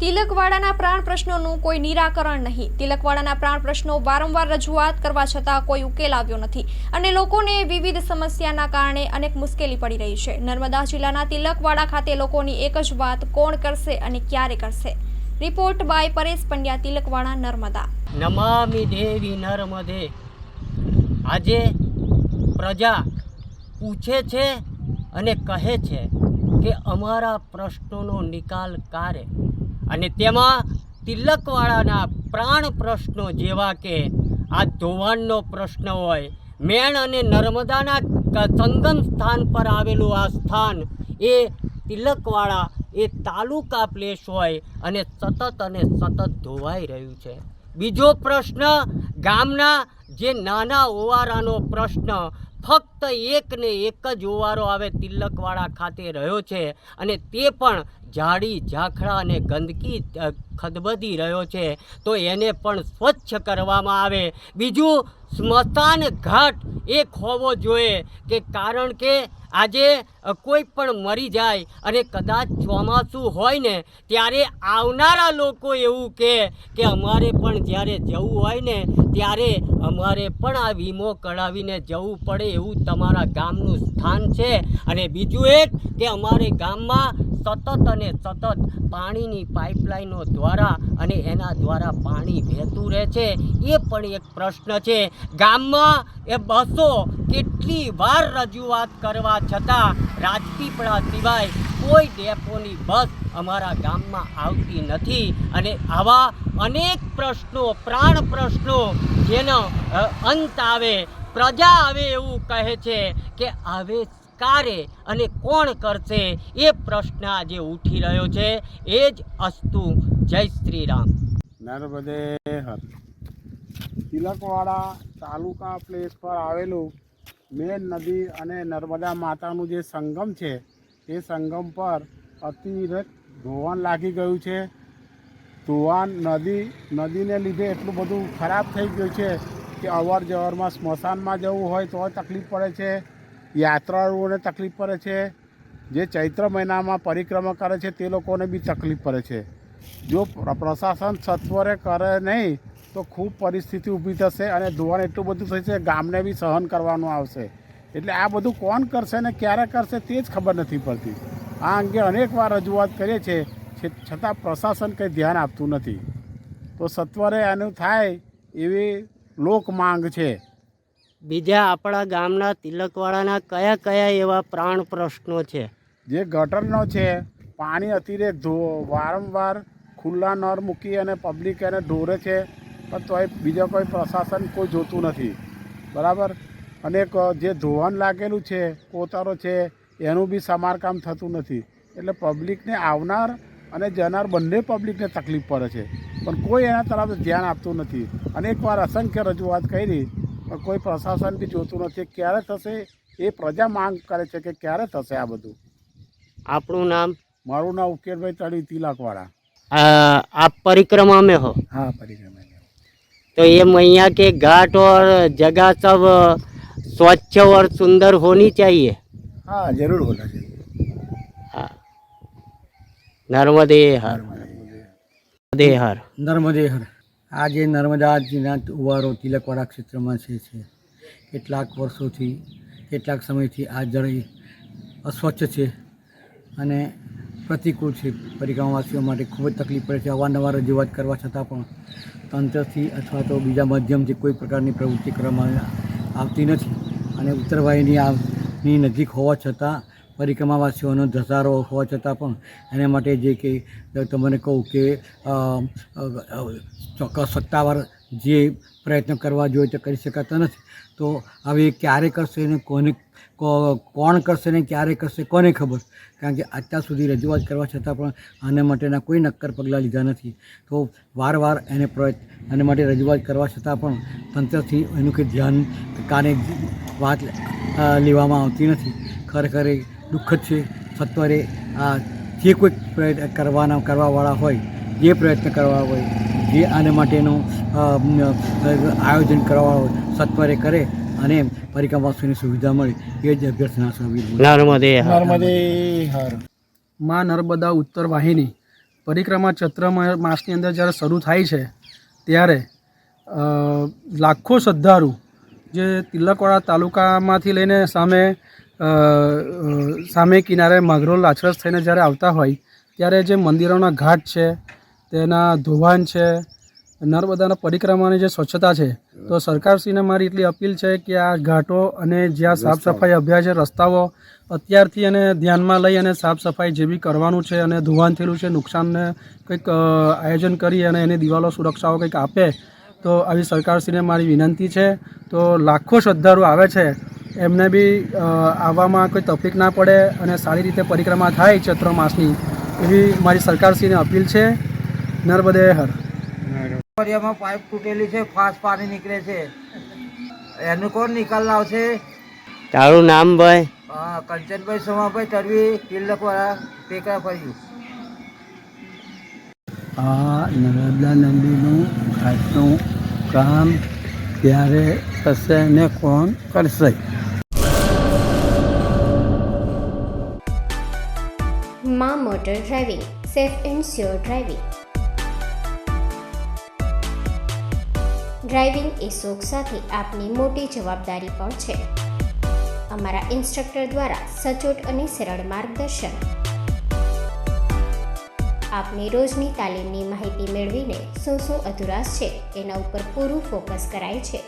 તિલકવાડાના પ્રાણ પ્રશ્નોનું કોઈ નિરાકરણ નહીં. તિલકવાડાના પ્રાણ પ્રશ્નો વારંવાર રજૂઆત કરવા છતાં કોઈ ઉકેલ આવ્યો નથી અને લોકોને વિવિધ સમસ્યાના કારણે અનેક મુશ્કેલી પડી રહી છે. નર્મદા જિલ્લાના તિલકવાડા ખાતે લોકોની એક જ વાત, કોણ કરશે અને ક્યારે કરશે? Report by Paresh Pandya, Tilakwada, Narmada. નમામિ દેવી નર્મદે. આજે પ્રજા પૂછે છે અને કહે છે કે અમારા પ્રશ્નોનો નિકાલ ક્યારે, અને તેમાં તિલકવાડાના પ્રાણ પ્રશ્નો જેવા કે આ ધોવાણનો પ્રશ્ન હોય, મેણ અને નર્મદાના સંગમ સ્થાન પર આવેલું આ સ્થાન એ તિલકવાડા એ તાલુકા પ્લેસ હોય અને સતત ધોવાઈ રહ્યું છે. બીજો પ્રશ્ન ગામના જે નાના ઓવારાનો પ્રશ્ન, ફક્ત એક ને એક જ ઓવારો આવે તિલકવાડા ખાતે રહ્યો છે અને તે પણ ઝાડી ઝાખરા અને ગંદકી ખદબદી રહ્યો છે, તો એને પણ સ્વચ્છ કરવામાં આવે. બીજું સ્મશાન ઘાટ એક હોવો જોઈએ, કે કારણ કે આજે કોઈ પણ મરી જાય અને કદાચ ચોમાસું હોય ને ત્યારે આવનારા લોકો એવું કે અમારે પણ જ્યારે જવું હોય ને ત્યારે અમારે પણ આ વીમો કઢાવીને જવું પડે, એવું તમારા ગામનું સ્થાન છે. અને બીજું એક કે અમારે ગામમાં સતત પાણીની પાઇપલાઇનો દ્વારા અને એના દ્વારા પાણી વહેતું રહે છે, એ પણ એક પ્રશ્ન છે. ગામમાં એ બસો કેટલી વાર રજૂઆત કરવા છતાં રાજપીપળા સિવાય કોઈ ડેપોની બસ અમારા ગામમાં આવતી નથી. અને આવા અનેક પ્રશ્નો, પ્રાણ પ્રશ્નો જેનો અંત આવે, પ્રજા આવે એવું કહે છે કે આવે ક્યારે અને કોણ કરશે, એ પ્રશ્ન આજે ઉઠી રહ્યો છે. એ જ અસ્તુ. જય શ્રી રામ. નર્મદે હર. તિલકવાડા તાલુકા પ્લેસ પર આવેલું મેન નદી અને નર્મદા માતાનું જે સંગમ છે એ સંગમ પર અતિરેક ધોવાણ લાગી ગયું છે. ધોવાણ નદીને લીધે એટલું બધું ખરાબ થઈ ગયું છે કે અવર જવરમાં સ્મશાનમાં જવું હોય તો તકલીફ પડે છે, યાત્રાળુઓને તકલીફ પડે છે, જે ચૈત્ર મહિનામાં પરિક્રમા કરે છે તે લોકોને બી તકલીફ પડે છે. જો પ્રશાસન સત્વરે કરે નહીં તો ખૂબ પરિસ્થિતિ ઊભી થશે અને ધોવાણ એટલું બધું થશે ગામને બી સહન કરવાનું આવશે. એટલે આ બધું કોણ કરશે ને ક્યારે કરશે તે જ ખબર નથી પડતી. આ અંગે અનેક વાર રજૂઆત કરીએ છીએ છતાં પ્રશાસન કંઈ ધ્યાન આપતું નથી. તો સત્વરે આનું થાય એવી લોક માંગ છે. બીજા આપણા ગામના તિલકવાડાના કયા એવા પ્રાણ પ્રશ્નો છે? જે ગટરનો છે, પાણી અતિરેક વારંવાર ખુલ્લા નળ મૂકી અને પબ્લિક એને ઢોરે છે, પણ તોય બીજા કોઈ પ્રશાસન કોઈ જોતું નથી. બરાબર. અને જે ધોવાણ લાગેલું છે, કોતરો છે, એનું બી સમારકામ થતું નથી. એટલે પબ્લિકને આવનાર અને જનાર બંને પબ્લિકને તકલીફ પડે છે, પણ કોઈ એના તરફ ધ્યાન આપતું નથી. અનેકવાર અસંખ્ય રજૂઆત કરી પણ કોઈ પ્રશાસન બી જોતું નથી. ક્યારે થશે એ પ્રજા માંગ કરે છે કે ક્યારે થશે આ બધું. આપણું નામ? મારું નામ ઉકેરભાઈ તળી, તિલકવાડા. आप परिक्रमा में हो? हाँ, परिक्रमा में। तो ये मैया के घाट और जगह सब स्वच्छ और सुंदर होनी चाहिए. हाँ, जरूर होना चाहिए. हाँ. नर्मदे हर. नर्मदे हर. નર્મદે હર. આજે નર્મદા જિલ્લા ઉવારો તિલકવાડા ક્ષેત્રમાં છે. કેટલાક વર્ષોથી, કેટલાક સમયથી આ જળ અસ્વચ્છ છે અને પ્રતિકૂળ છે. પરિક્રમાવાસીઓ માટે ખૂબ જ તકલીફ પડે છે. અવારનવાર રજૂઆત કરવા છતાં પણ તંત્રથી અથવા તો બીજા માધ્યમથી કોઈ પ્રકારની પ્રવૃત્તિ કરવામાં આવતી નથી. અને ઉત્તરવાહિની નજીક હોવા છતાં, પરિક્રમાવાસીઓનો ધસારો હોવા છતાં પણ એના માટે જે કે તમને કહું કે ચોક્કસ સત્તાવાર જે પ્રયત્ન કરવા જોઈએ તે કરી શકાતા નથી. તો હવે ક્યારે કરશે ને કોણ કરશે ને ક્યારે કરશે કોને ખબર? કારણ કે અત્યાર સુધી રજૂઆત કરવા છતાં પણ આના માટેના કોઈ નક્કર પગલાં લીધા નથી. તો વારવાર આના માટે રજૂઆત કરવા છતાં પણ તંત્રથી એનું કંઈ ધ્યાન કાને વાત લેવામાં આવતી નથી. ખરેખર દુઃખદ છે. સત્વરે જે કોઈ પ્રયત્ન કરવાવાળા હોય, જે પ્રયત્ન કરવા હોય, જે આના માટેનું આયોજન કરવાવાળા હોય, સત્વરે કરે અને પરિક્રમાવાસીઓની સુવિધા મળે એ જ અભ્યર્થના. નર્મદે નર્મદે હર. માં નર્મદા ઉત્તર વાહિની પરિક્રમા ચૈત્ર માસની અંદર જ્યારે શરૂ થાય છે ત્યારે લાખો શ્રદ્ધાળુ જે તિલકવાડા તાલુકામાંથી લઈને સામે કિનારે માગરોળ લાછરસ થઈને જ્યારે આવતા હોય ત્યારે જે મંદિરોના ઘાટ છે તેના ધોવાણ છે, નર્મદાના પરિક્રમાની જે સ્વચ્છતા છે, તો સરકારશ્રીને મારી એટલી અપીલ છે કે આ ઘાટો અને જ્યાં સાફ સફાઈ અભિયાન છે, રસ્તાઓ અત્યારથી અને ધ્યાનમાં લઈ અને સાફ સફાઈ જે બી કરવાનું છે અને ધોવાણ થયેલું છે નુકસાનને કંઈક આયોજન કરી અને એની દિવાલો સુરક્ષાઓ કંઈક આપે તો આવી સરકારશ્રીને મારી વિનંતી છે. તો લાખો શ્રદ્ધાળુ આવે છે એમને બી આવવામાં કોઈ તકલીફ ના પડે અને સારી રીતે પરિક્રમા થાય ચૈત્ર માસની એવી મારી સરકારશ્રીને અપીલ છે. નર્મદે હર. એમાં પાઇપ તૂટેલી છે, ફાસ્ટ પાણી નીકળે છે, એનું કોણ નિકાલ લાવશે? તારું નામ ભાઈ? કંચનભાઈ સોમાભાઈ તરવી, તિલકવાડા ટેકરા ફર્યું. આ નર્મદા નદીનું ઘાટનું કામ ક્યારે થશે ને કોણ કરશે? માં motor driving, safe and sure driving. Driving એ શોખ સાથે આપની મોટી જવાબદારી પણ છે. અમારા ઇન્સ્ટ્રક્ટર દ્વારા સચોટ અને સરળ માર્ગદર્શન. આપની રોજની તાલીમની માહિતી મેળવીને શું અધુરાશ છે એના ઉપર પૂરું ફોકસ કરાય છે.